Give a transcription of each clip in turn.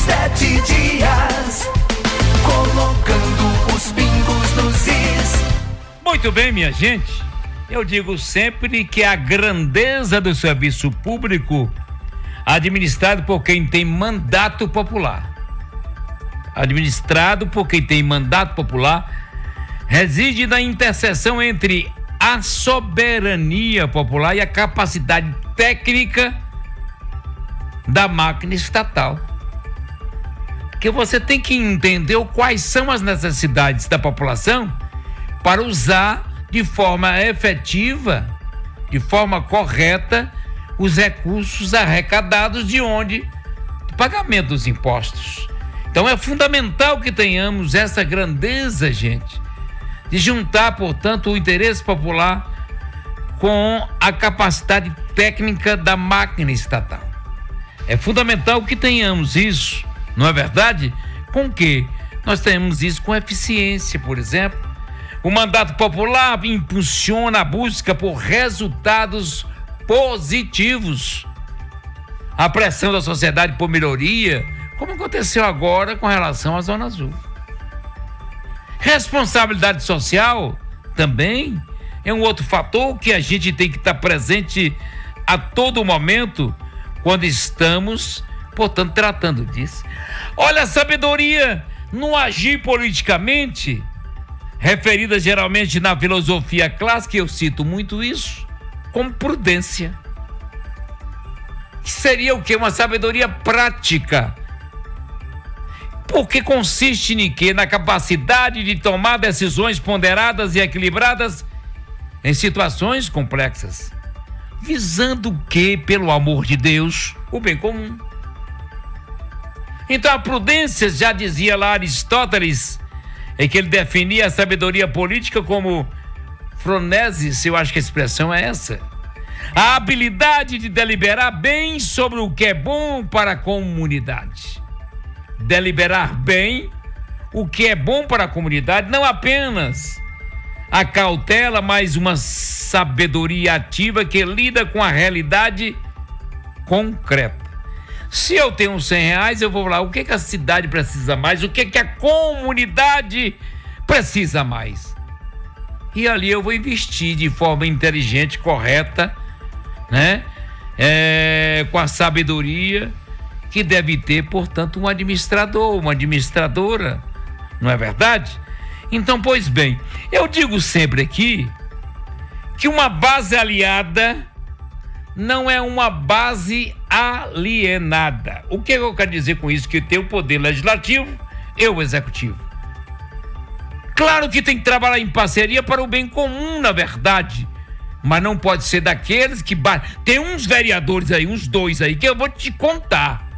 Deusdete Dias, colocando os pingos nos is. Muito bem, minha gente. Eu digo sempre que a grandeza do serviço público administrado por quem tem mandato popular. Administrado por quem tem mandato popular reside na interseção entre a soberania popular e a capacidade técnica da máquina estatal. Porque você tem que entender quais são as necessidades da população para usar de forma efetiva, de forma correta, os recursos arrecadados de onde? Do pagamento dos impostos. Então é fundamental que tenhamos essa grandeza, gente, de juntar, portanto, o interesse popular com a capacidade técnica da máquina estatal. É fundamental que tenhamos isso, não é verdade? Com que nós tenhamos isso com eficiência, por exemplo. O mandato popular impulsiona a busca por resultados positivos. A pressão da sociedade por melhoria, como aconteceu agora com relação à Zona Azul. Responsabilidade social também é um outro fator que a gente tem que estar presente a todo momento quando estamos, portanto, tratando disso. Olha, a sabedoria no agir politicamente, referida geralmente na filosofia clássica, eu cito muito isso, como prudência. Seria o quê? Uma sabedoria prática. Porque consiste em quê? Na capacidade de tomar decisões ponderadas e equilibradas em situações complexas, visando o quê? Pelo amor de Deus, o bem comum. Então a prudência, já dizia lá Aristóteles, é que ele definia a sabedoria política como phronesis, eu acho que a expressão é essa: a habilidade de deliberar bem sobre o que é bom para a comunidade. Deliberar bem o que é bom para a comunidade, não apenas a cautela, mas uma sabedoria ativa que lida com a realidade concreta. Se eu tenho R$100, eu vou lá, o que a cidade precisa mais? O que a comunidade precisa mais? E ali eu vou investir de forma inteligente, correta, né? Com a sabedoria que deve ter, portanto, um administrador, uma administradora, não é verdade? Então, pois bem, eu digo sempre aqui que uma base aliada não é uma base alienada. O que eu quero dizer com isso? Que tem o poder legislativo e o executivo. Claro que tem que trabalhar em parceria para o bem comum, na verdade, mas não pode ser daqueles que... Tem uns vereadores aí, uns dois aí, que eu vou te contar.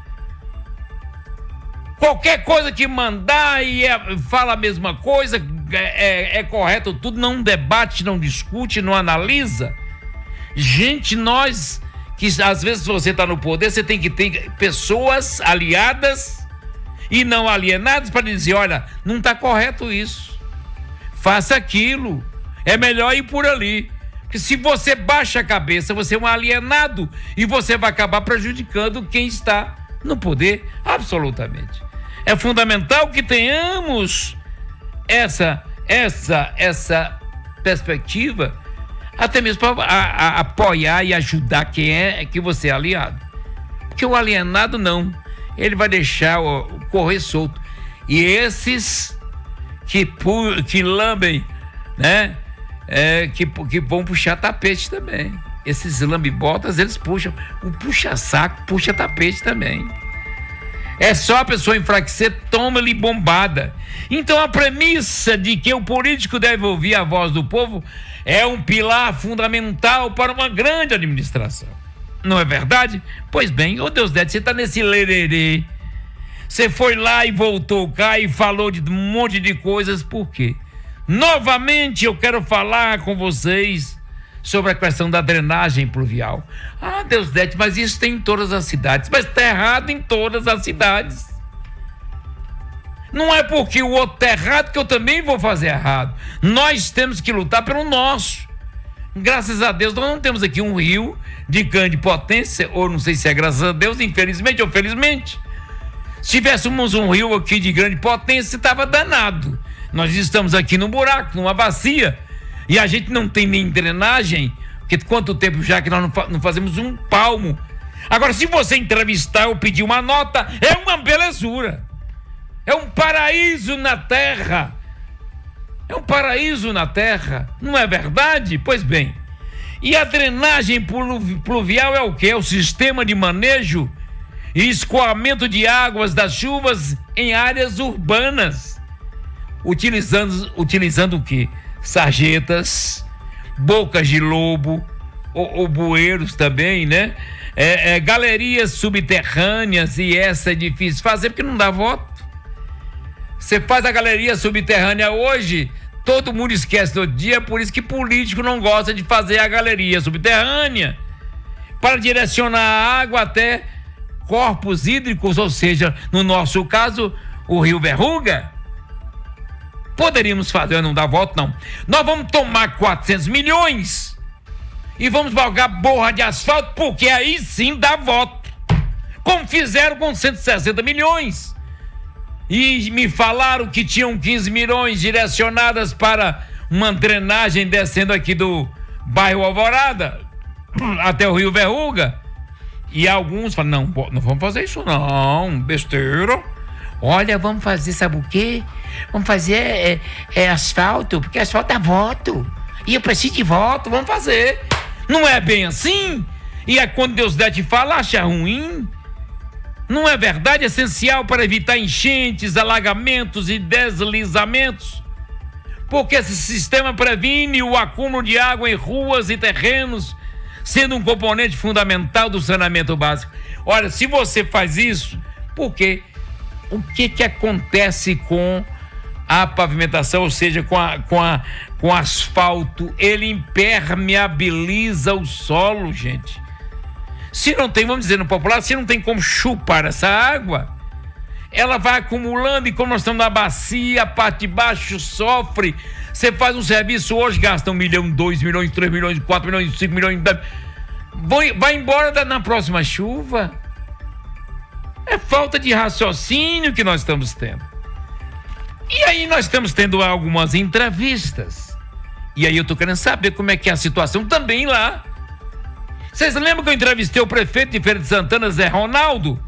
Qualquer coisa que mandar e fala a mesma coisa, é correto tudo, não debate, não discute, não analisa. Gente, nós, que às vezes você está no poder, você tem que ter pessoas aliadas e não alienadas para dizer, olha, não está correto isso, faça aquilo, é melhor ir por ali. Porque se você baixa a cabeça, você é um alienado e você vai acabar prejudicando quem está no poder, absolutamente. É fundamental que tenhamos essa perspectiva, até mesmo para apoiar e ajudar quem é que você é aliado. Porque o alienado não, ele vai deixar correr solto. E esses que lambem, né? Que vão puxar tapete também. Esses lambibotas, eles puxam. O puxa-saco puxa tapete também. É só a pessoa enfraquecer, toma-lhe bombada. Então a premissa de que o político deve ouvir a voz do povo é um pilar fundamental para uma grande administração. Não é verdade? Pois bem, Deusdete, você está nesse lererê. Você foi lá e voltou cá e falou de um monte de coisas, por quê? Novamente eu quero falar com vocês sobre a questão da drenagem pluvial. Deusdete, mas isso tem em todas as cidades. Mas está errado em todas as cidades. Não é porque o outro está errado que eu também vou fazer errado. Nós temos que lutar pelo nosso. Graças a Deus, nós não temos aqui um rio de grande potência, ou não sei se é graças a Deus, infelizmente ou felizmente. Se tivéssemos um rio aqui de grande potência, estava danado. Nós estamos aqui num buraco, numa bacia, e a gente não tem nem drenagem, porque quanto tempo já que nós não fazemos um palmo. Agora, se você entrevistar ou pedir uma nota, é uma belezura. É um paraíso na terra. É um paraíso na terra. Não é verdade? Pois bem. E a drenagem pluvial é o quê? É o sistema de manejo e escoamento de águas das chuvas em áreas urbanas. Utilizando o quê? Sarjetas, bocas de lobo, ou bueiros também, né? Galerias subterrâneas, e essa é difícil fazer porque não dá voto. Você faz a galeria subterrânea hoje, todo mundo esquece do dia, por isso que político não gosta de fazer a galeria subterrânea para direcionar a água até corpos hídricos, ou seja, no nosso caso, o Rio Verruga. Poderíamos fazer, não dá voto não. Nós vamos tomar 400 milhões e vamos balgar borra de asfalto, porque aí sim dá voto, como fizeram com 160 milhões. E me falaram que tinham 15 milhões direcionadas para uma drenagem descendo aqui do bairro Alvorada até o Rio Verruga. E alguns falam, não vamos fazer isso não, besteira. Olha, vamos fazer, sabe o quê? Vamos fazer asfalto, porque asfalto dá voto. E eu preciso de voto, vamos fazer. Não é bem assim? E é quando Deus der te fala, acha ruim? Não é verdade? Essencial para evitar enchentes, alagamentos e deslizamentos, porque esse sistema previne o acúmulo de água em ruas e terrenos, sendo um componente fundamental do saneamento básico. Olha, se você faz isso, por quê? O que acontece com a pavimentação, ou seja, com asfalto? Ele impermeabiliza o solo, gente. Se não tem, vamos dizer no popular, se não tem como chupar essa água, ela vai acumulando, e como nós estamos na bacia, a parte de baixo sofre. Você faz um serviço hoje, gasta 1 milhão, 2 milhões, 3 milhões, 4 milhões, 5 milhões, vai embora na próxima chuva. É falta de raciocínio que nós estamos tendo. E aí nós estamos tendo algumas entrevistas, e aí eu tô querendo saber como é que é a situação também lá. Vocês lembram que eu entrevistei o prefeito de Feira de Santana, Zé Ronaldo?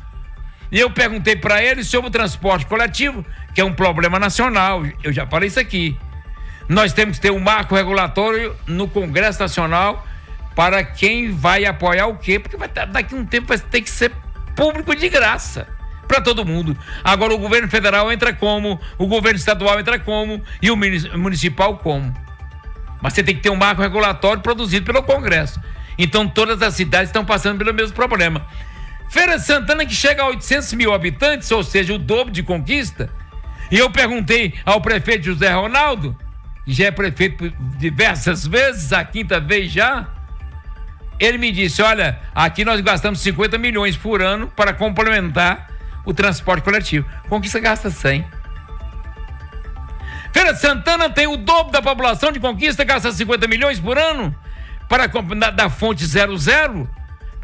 E eu perguntei para ele sobre o transporte coletivo, que é um problema nacional. Eu já falei isso aqui. Nós temos que ter um marco regulatório no Congresso Nacional para quem vai apoiar o quê? Porque daqui a um tempo vai ter que ser público de graça para todo mundo. Agora o governo federal entra como, o governo estadual entra como e o municipal como. Mas você tem que ter um marco regulatório produzido pelo Congresso. Então todas as cidades estão passando pelo mesmo problema. Feira de Santana, que chega a 800 mil habitantes, ou seja, o dobro de Conquista. E eu perguntei ao prefeito José Ronaldo, que já é prefeito por diversas vezes, a 5ª vez já. Ele me disse, olha, aqui nós gastamos 50 milhões por ano para complementar o transporte coletivo. Conquista gasta 100. Feira de Santana tem o dobro da população de Conquista, gasta 50 milhões por ano para da fonte 00,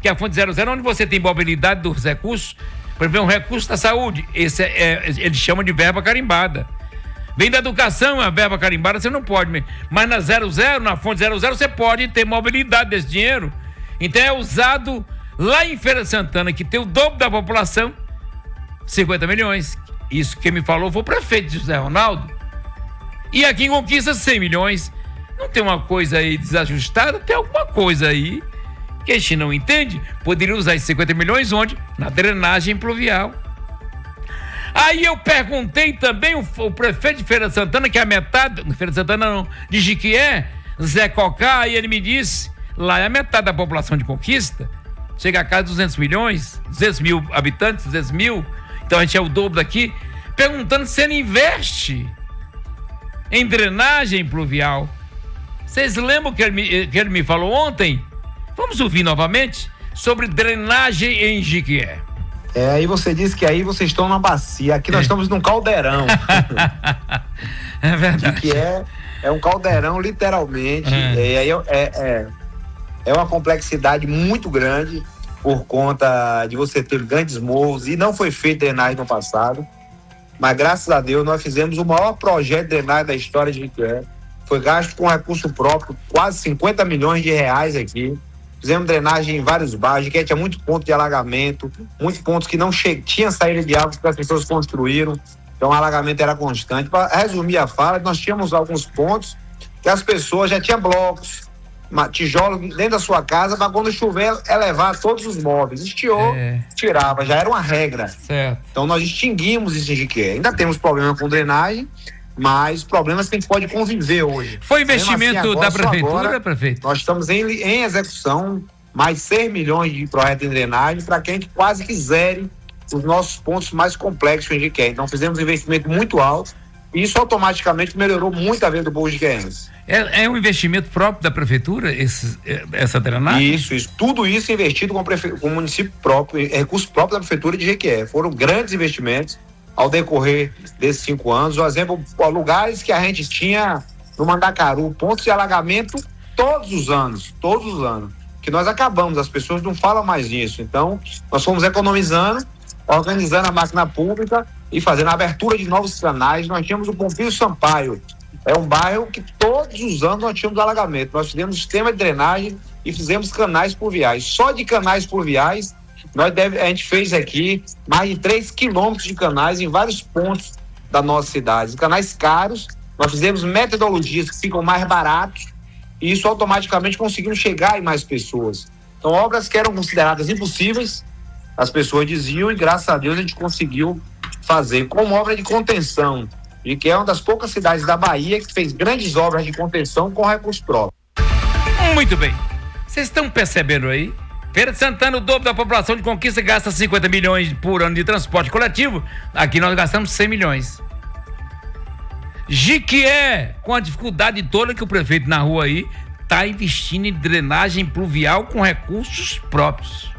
que é a fonte 00 onde você tem mobilidade dos recursos. Por exemplo, um recurso da saúde, esse eles chamam de verba carimbada. Vem da educação, a verba carimbada você não pode, mas na 00, na fonte 00, você pode ter mobilidade desse dinheiro. Então é usado lá em Feira de Santana, que tem o dobro da população, 50 milhões. Isso que me falou foi o prefeito José Ronaldo. E aqui em Conquista, 100 milhões. Não tem uma coisa aí desajustada? Tem alguma coisa aí que a gente não entende. Poderia usar esses 50 milhões onde? Na drenagem pluvial. Aí eu perguntei também o prefeito de Feira de Santana, que é a metade, Feira de Santana não, de Jiquié, Zé Cocá, e ele me disse, lá é a metade da população de Conquista, chega a casa de 200 milhões, 200 mil habitantes, 200 mil, então a gente é o dobro daqui, perguntando se ele investe em drenagem pluvial. Vocês lembram que ele me falou ontem? Vamos ouvir novamente sobre drenagem em Jiquié. Aí você disse que aí vocês estão na bacia, aqui nós estamos num caldeirão. É verdade. Jiquié é um caldeirão, literalmente. É uma complexidade muito grande. por conta de você ter grandes morros, e não foi feito drenagem no passado. Mas graças a Deus nós fizemos o maior projeto de drenagem da história de Jequié. Foi gasto com recurso próprio, quase 50 milhões de reais aqui. Fizemos drenagem em vários bairros. Jequié tinha muito ponto de alagamento, muitos pontos que não tinha saída de água que as pessoas construíram. Então o alagamento era constante. Para resumir a fala, nós tínhamos alguns pontos que as pessoas já tinham blocos, tijolos dentro da sua casa, para quando chover, levar todos os móveis. Estiou, tirava, já era uma regra. Certo. Então nós extinguimos isso em Jequié. Ainda temos problema com drenagem, mas problemas que a gente pode conviver hoje. Foi investimento assim, agora, da prefeitura, agora, prefeito? Nós estamos em execução, mais 6 milhões de projetos em drenagem, para quem quase que zere os nossos pontos mais complexos em Jequié. Então fizemos um investimento muito alto, e isso automaticamente melhorou muito a vida do povo jequiéense. É um investimento próprio da prefeitura, essa drenagem? Isso. Tudo isso investido com o município próprio, recurso próprio da prefeitura de Jequié. Foram grandes investimentos ao decorrer desses 5 anos. Por exemplo, lugares que a gente tinha no Mandacaru, pontos de alagamento todos os anos, que nós acabamos, as pessoas não falam mais nisso. Então, nós fomos economizando, organizando a máquina pública e fazendo a abertura de novos canais. Nós tínhamos o Pompílio Sampaio, é um bairro que todos os anos nós tínhamos alagamento. Nós fizemos sistema de drenagem e fizemos canais pluviais. Só de canais pluviais, a gente fez aqui mais de 3 quilômetros de canais em vários pontos da nossa cidade. Canais caros, nós fizemos metodologias que ficam mais baratos, e isso automaticamente conseguimos chegar em mais pessoas. Então, obras que eram consideradas impossíveis, as pessoas diziam, e graças a Deus a gente conseguiu fazer, como obra de contenção, e que é uma das poucas cidades da Bahia que fez grandes obras de contenção com recurso próprio. Muito bem. Vocês estão percebendo aí? Feira de Santana, o dobro da população de Conquista gasta 50 milhões por ano de transporte coletivo. Aqui nós gastamos 100 milhões. Jequié, com a dificuldade toda que o prefeito na rua aí está investindo em drenagem pluvial com recursos próprios.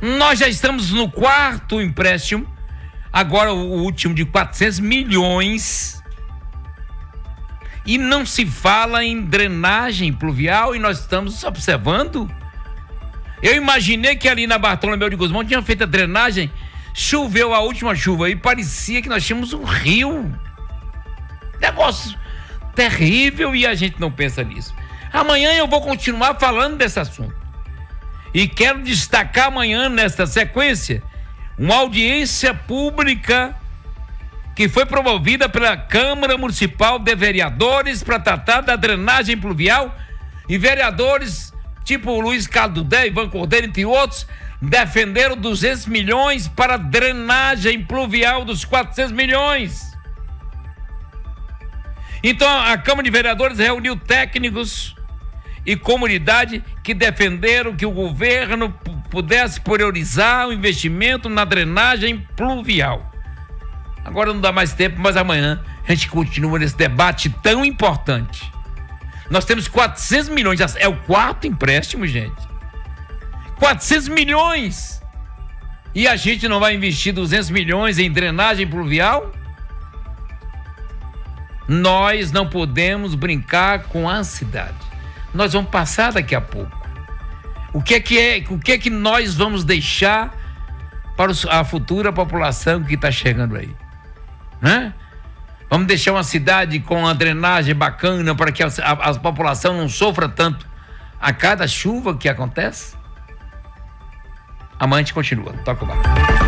Nós já estamos no 4º empréstimo, agora o último de 400 milhões, e não se fala em drenagem pluvial, e nós estamos observando. Eu imaginei que ali na Bartolomeu de Guzmão tinha feito a drenagem, choveu a última chuva e parecia que nós tínhamos um rio. Negócio terrível, e a gente não pensa nisso. Amanhã eu vou continuar falando desse assunto. E quero destacar amanhã, nesta sequência, uma audiência pública que foi promovida pela Câmara Municipal de Vereadores para tratar da drenagem pluvial, e vereadores tipo o Luiz Carlos Dudé, Ivan Cordeiro, entre outros, defenderam 200 milhões para drenagem pluvial dos 400 milhões. Então a Câmara de Vereadores reuniu técnicos e comunidade que defenderam que o governo pudesse priorizar o investimento na drenagem pluvial. Agora não dá mais tempo, mas amanhã a gente continua nesse debate tão importante. Nós temos 400 milhões, é o 4º empréstimo, gente. 400 milhões! E a gente não vai investir 200 milhões em drenagem pluvial? Nós não podemos brincar com a cidade. Nós vamos passar daqui a pouco. O que é que nós vamos deixar para a futura população que está chegando aí? Né? Vamos deixar uma cidade com uma drenagem bacana para que a população não sofra tanto a cada chuva que acontece? Amanhã a gente continua. Toca o barco.